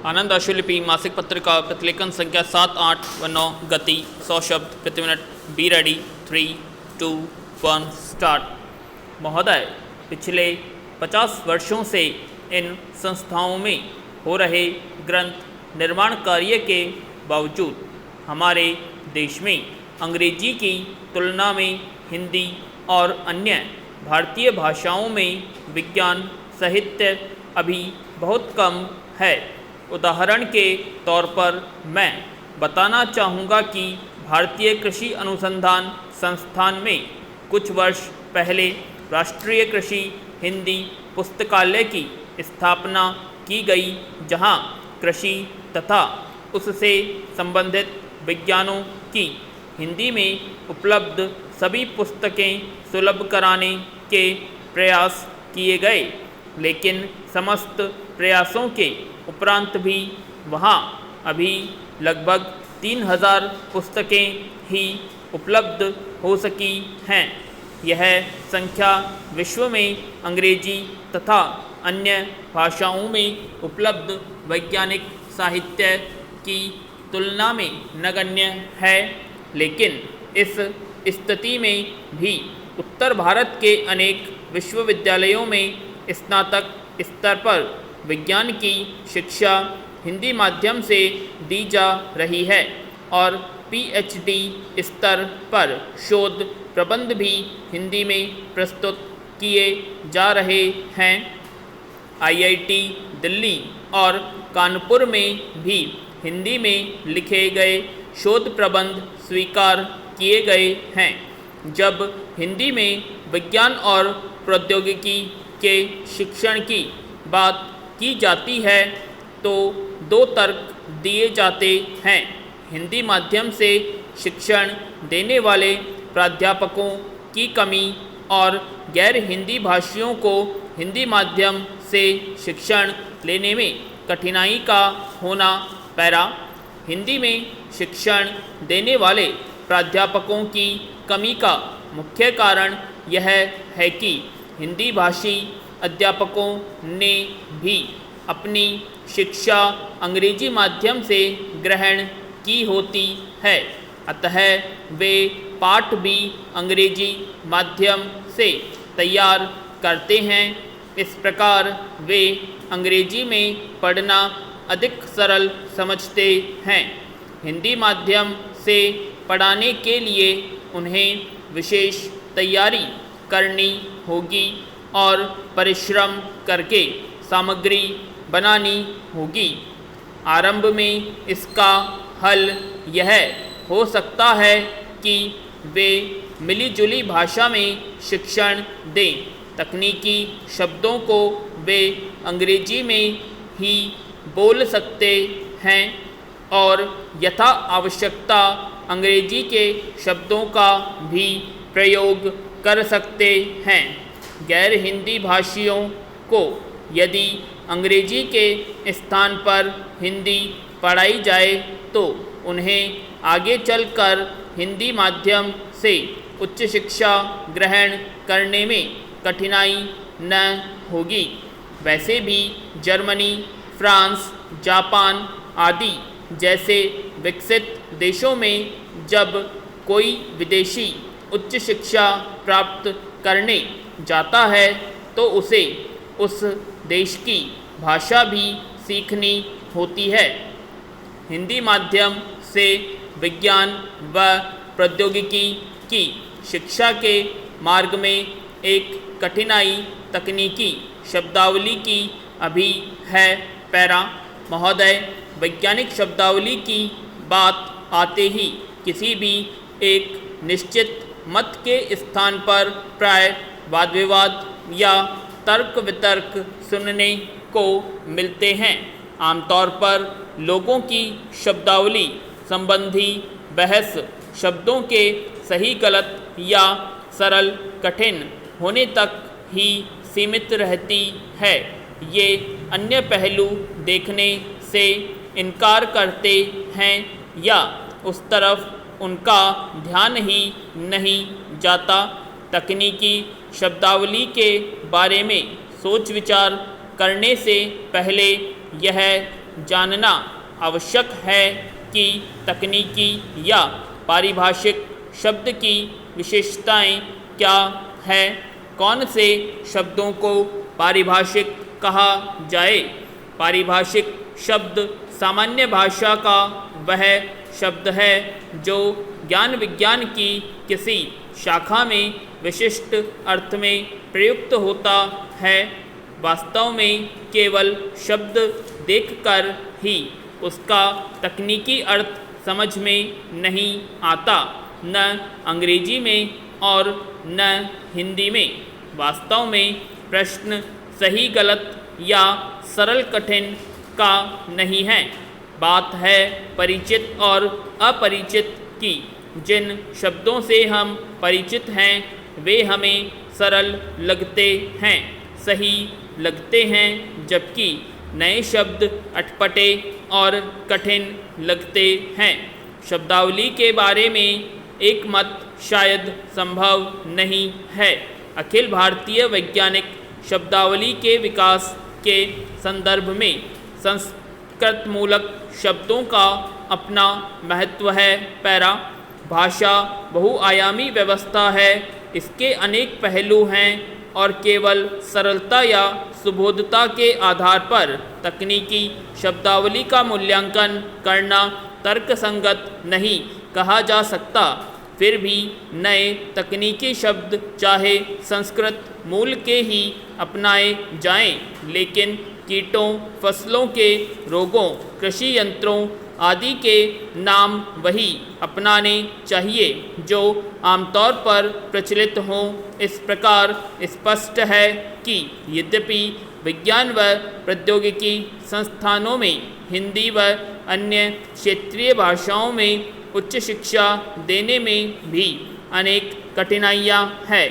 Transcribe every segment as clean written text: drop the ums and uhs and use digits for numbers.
आनंद आशुलिपि मासिक पत्रिका प्रतिलेखन संख्या 7, 8 व 9। गति 100 शब्द प्रति मिनट। Be ready. 3, 2, 1 स्टार्ट। महोदय, पिछले 50 वर्षों से इन संस्थाओं में हो रहे ग्रंथ निर्माण कार्य के बावजूद हमारे देश में अंग्रेजी की तुलना में हिंदी और अन्य भारतीय भाषाओं में विज्ञान साहित्य अभी बहुत कम है। उदाहरण के तौर पर मैं बताना चाहूँगा कि भारतीय कृषि अनुसंधान संस्थान में कुछ वर्ष पहले राष्ट्रीय कृषि हिंदी पुस्तकालय की स्थापना की गई, जहां कृषि तथा उससे संबंधित विज्ञानों की हिंदी में उपलब्ध सभी पुस्तकें सुलभ कराने के प्रयास किए गए, लेकिन समस्त प्रयासों के उपरांत भी वहाँ अभी लगभग 3000 पुस्तकें ही उपलब्ध हो सकी हैं। यह संख्या विश्व में अंग्रेजी तथा अन्य भाषाओं में उपलब्ध वैज्ञानिक साहित्य की तुलना में नगण्य है, लेकिन इस स्थिति में भी उत्तर भारत के अनेक विश्वविद्यालयों में स्नातक स्तर पर विज्ञान की शिक्षा हिंदी माध्यम से दी जा रही है और पीएचडी स्तर पर शोध प्रबंध भी हिंदी में प्रस्तुत किए जा रहे हैं। आईआईटी दिल्ली और कानपुर में भी हिंदी में लिखे गए शोध प्रबंध स्वीकार किए गए हैं। जब हिंदी में विज्ञान और प्रौद्योगिकी के शिक्षण की बात की जाती है तो दो तर्क दिए जाते हैं। हिंदी माध्यम से शिक्षण देने वाले प्राध्यापकों की कमी और गैर हिंदी भाषियों को हिंदी माध्यम से शिक्षण लेने में कठिनाई का होना। पैरा। हिंदी में शिक्षण देने वाले प्राध्यापकों की कमी का मुख्य कारण यह है कि हिंदी भाषी अध्यापकों ने भी अपनी शिक्षा अंग्रेजी माध्यम से ग्रहण की होती है, अतः वे पाठ भी अंग्रेजी माध्यम से तैयार करते हैं। इस प्रकार वे अंग्रेजी में पढ़ना अधिक सरल समझते हैं। हिंदी माध्यम से पढ़ाने के लिए उन्हें विशेष तैयारी करनी होगी और परिश्रम करके सामग्री बनानी होगी। आरंभ में इसका हल यह हो सकता है कि वे मिलीजुली भाषा में शिक्षण दें। तकनीकी शब्दों को वे अंग्रेजी में ही बोल सकते हैं और यथा आवश्यकता अंग्रेजी के शब्दों का भी प्रयोग कर सकते हैं। गैर हिंदी भाषियों को यदि अंग्रेजी के स्थान पर हिंदी पढ़ाई जाए तो उन्हें आगे चलकर हिंदी माध्यम से उच्च शिक्षा ग्रहण करने में कठिनाई न होगी। वैसे भी जर्मनी, फ्रांस, जापान आदि जैसे विकसित देशों में जब कोई विदेशी उच्च शिक्षा प्राप्त करने जाता है तो उसे उस देश की भाषा भी सीखनी होती है। हिंदी माध्यम से विज्ञान व प्रौद्योगिकी की शिक्षा के मार्ग में एक कठिनाई तकनीकी शब्दावली की अभी है। पैरा। महोदय, वैज्ञानिक शब्दावली की बात आते ही किसी भी एक निश्चित मत के स्थान पर प्राय वाद विवाद या तर्क वितर्क सुनने को मिलते हैं। आमतौर पर लोगों की शब्दावली संबंधी बहस शब्दों के सही गलत या सरल कठिन होने तक ही सीमित रहती है। ये अन्य पहलू देखने से इनकार करते हैं या उस तरफ उनका ध्यान ही नहीं जाता। तकनीकी शब्दावली के बारे में सोच विचार करने से पहले यह जानना आवश्यक है कि तकनीकी या पारिभाषिक शब्द की विशेषताएं क्या है, कौन से शब्दों को पारिभाषिक कहा जाए। पारिभाषिक शब्द सामान्य भाषा का वह शब्द है जो ज्ञान विज्ञान की किसी शाखा में विशिष्ट अर्थ में प्रयुक्त होता है। वास्तव में केवल शब्द देखकर ही उसका तकनीकी अर्थ समझ में नहीं आता, न अंग्रेजी में और न हिंदी में। वास्तव में प्रश्न सही गलत या सरल कठिन का नहीं है, बात है परिचित और अपरिचित की। जिन शब्दों से हम परिचित हैं वे हमें सरल लगते हैं, सही लगते हैं, जबकि नए शब्द अटपटे और कठिन लगते हैं। शब्दावली के बारे में एक मत शायद संभव नहीं है। अखिल भारतीय वैज्ञानिक शब्दावली के विकास के संदर्भ में संस्कृत मूलक शब्दों का अपना महत्व है। पैरा भाषा बहुआयामी व्यवस्था है, इसके अनेक पहलू हैं और केवल सरलता या सुबोधता के आधार पर तकनीकी शब्दावली का मूल्यांकन करना तर्कसंगत नहीं कहा जा सकता। फिर भी नए तकनीकी शब्द चाहे संस्कृत मूल के ही अपनाए जाएं, लेकिन कीटों, फसलों के रोगों, कृषि यंत्रों आदि के नाम वही अपनाने चाहिए जो आमतौर पर प्रचलित हों। इस प्रकार स्पष्ट है कि यद्यपि विज्ञान व प्रौद्योगिकी संस्थानों में हिंदी व अन्य क्षेत्रीय भाषाओं में उच्च शिक्षा देने में भी अनेक कठिनाइयाँ हैं,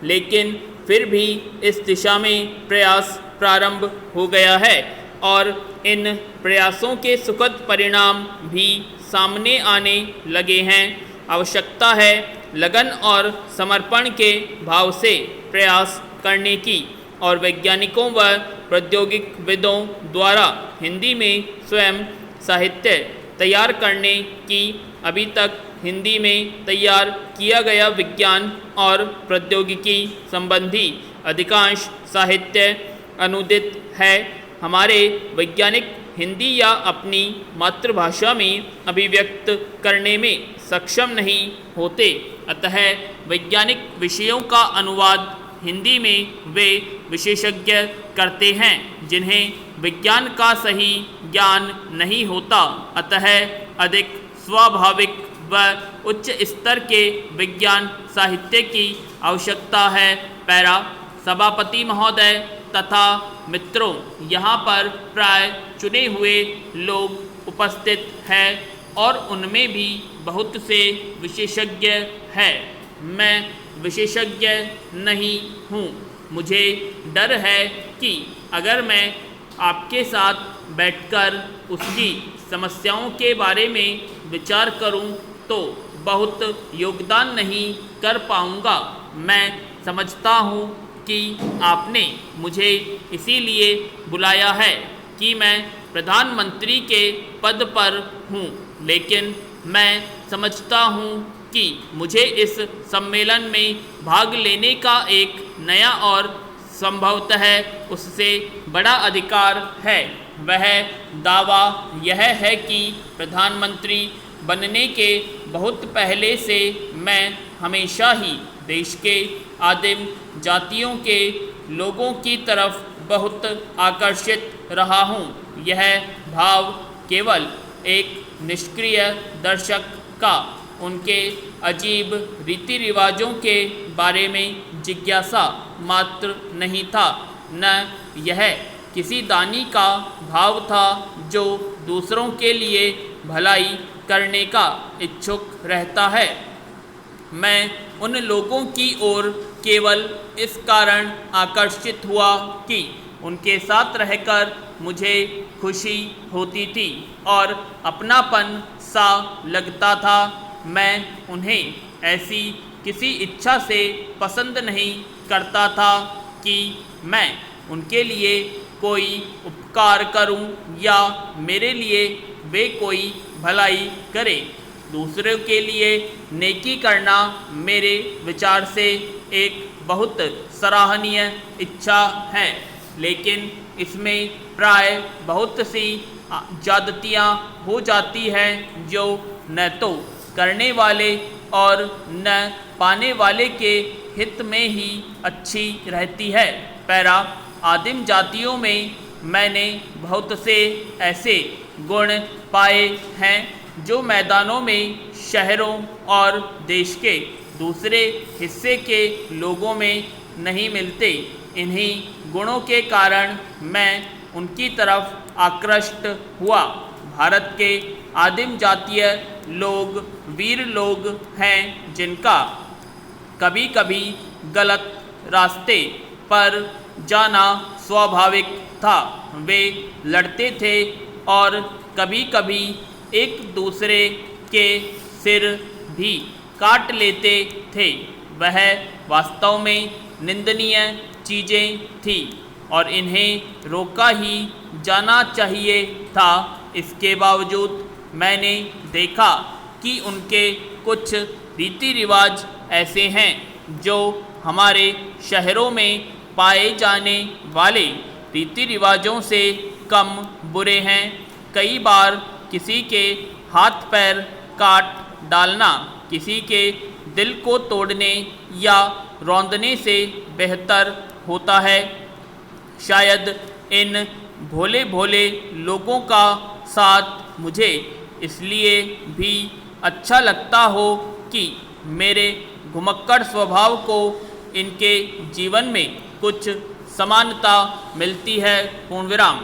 लेकिन फिर भी इस दिशा में प्रयास प्रारंभ हो गया है और इन प्रयासों के सुखद परिणाम भी सामने आने लगे हैं। आवश्यकता है लगन और समर्पण के भाव से प्रयास करने की और वैज्ञानिकों व प्रौद्योगिकविदों द्वारा हिंदी में स्वयं साहित्य तैयार करने की। अभी तक हिंदी में तैयार किया गया विज्ञान और प्रौद्योगिकी संबंधी अधिकांश साहित्य अनुदित है। हमारे वैज्ञानिक हिंदी या अपनी मातृभाषा में अभिव्यक्त करने में सक्षम नहीं होते, अतः वैज्ञानिक विषयों का अनुवाद हिंदी में वे विशेषज्ञ करते हैं जिन्हें विज्ञान का सही ज्ञान नहीं होता। अतः अधिक स्वाभाविक व उच्च स्तर के विज्ञान साहित्य की आवश्यकता है। पैरा सभापति महोदय तथा मित्रों, यहाँ पर प्राय चुने हुए लोग उपस्थित हैं और उनमें भी बहुत से विशेषज्ञ हैं। मैं विशेषज्ञ नहीं हूँ। मुझे डर है कि अगर मैं आपके साथ बैठकर उसकी समस्याओं के बारे में विचार करूं तो बहुत योगदान नहीं कर पाऊंगा। मैं समझता हूं कि आपने मुझे इसीलिए बुलाया है कि मैं प्रधानमंत्री के पद पर हूं, लेकिन मैं समझता हूं कि मुझे इस सम्मेलन में भाग लेने का एक नया और संभवतः उससे बड़ा अधिकार है। वह दावा यह है कि प्रधानमंत्री बनने के बहुत पहले से मैं हमेशा ही देश के आदिम जातियों के लोगों की तरफ बहुत आकर्षित रहा हूँ। यह भाव केवल एक निष्क्रिय दर्शक का उनके अजीब रीति रिवाजों के बारे में जिज्ञासा मात्र नहीं था, न यह किसी दानी का भाव था जो दूसरों के लिए भलाई करने का इच्छुक रहता है। मैं उन लोगों की ओर केवल इस कारण आकर्षित हुआ कि उनके साथ रहकर मुझे खुशी होती थी और अपनापन सा लगता था। मैं उन्हें ऐसी किसी इच्छा से पसंद नहीं करता था कि मैं उनके लिए कोई कार्य करूं या मेरे लिए वे कोई भलाई करे। दूसरों के लिए नेकी करना मेरे विचार से एक बहुत सराहनीय इच्छा है, लेकिन इसमें प्राय बहुत सी ज्यादतियाँ हो जाती हैं जो न तो करने वाले और न पाने वाले के हित में ही अच्छी रहती है। पैरा आदिम जातियों में मैंने बहुत से ऐसे गुण पाए हैं जो मैदानों में शहरों और देश के दूसरे हिस्से के लोगों में नहीं मिलते। इन्हीं गुणों के कारण मैं उनकी तरफ आकृष्ट हुआ। भारत के आदिम जातीय लोग वीर लोग हैं जिनका कभी कभी गलत रास्ते पर जाना स्वाभाविक था। वे लड़ते थे और कभी कभी एक दूसरे के सिर भी काट लेते थे। वह वास्तव में निंदनीय चीज़ें थी और इन्हें रोका ही जाना चाहिए था। इसके बावजूद मैंने देखा कि उनके कुछ रीति रिवाज ऐसे हैं जो हमारे शहरों में पाए जाने वाले रीति रिवाजों से कम बुरे हैं। कई बार किसी के हाथ पैर काट डालना किसी के दिल को तोड़ने या रौंदने से बेहतर होता है। शायद इन भोले भोले लोगों का साथ मुझे इसलिए भी अच्छा लगता हो कि मेरे घुमक्कड़ स्वभाव को इनके जीवन में कुछ समानता मिलती है। पूर्ण विराम।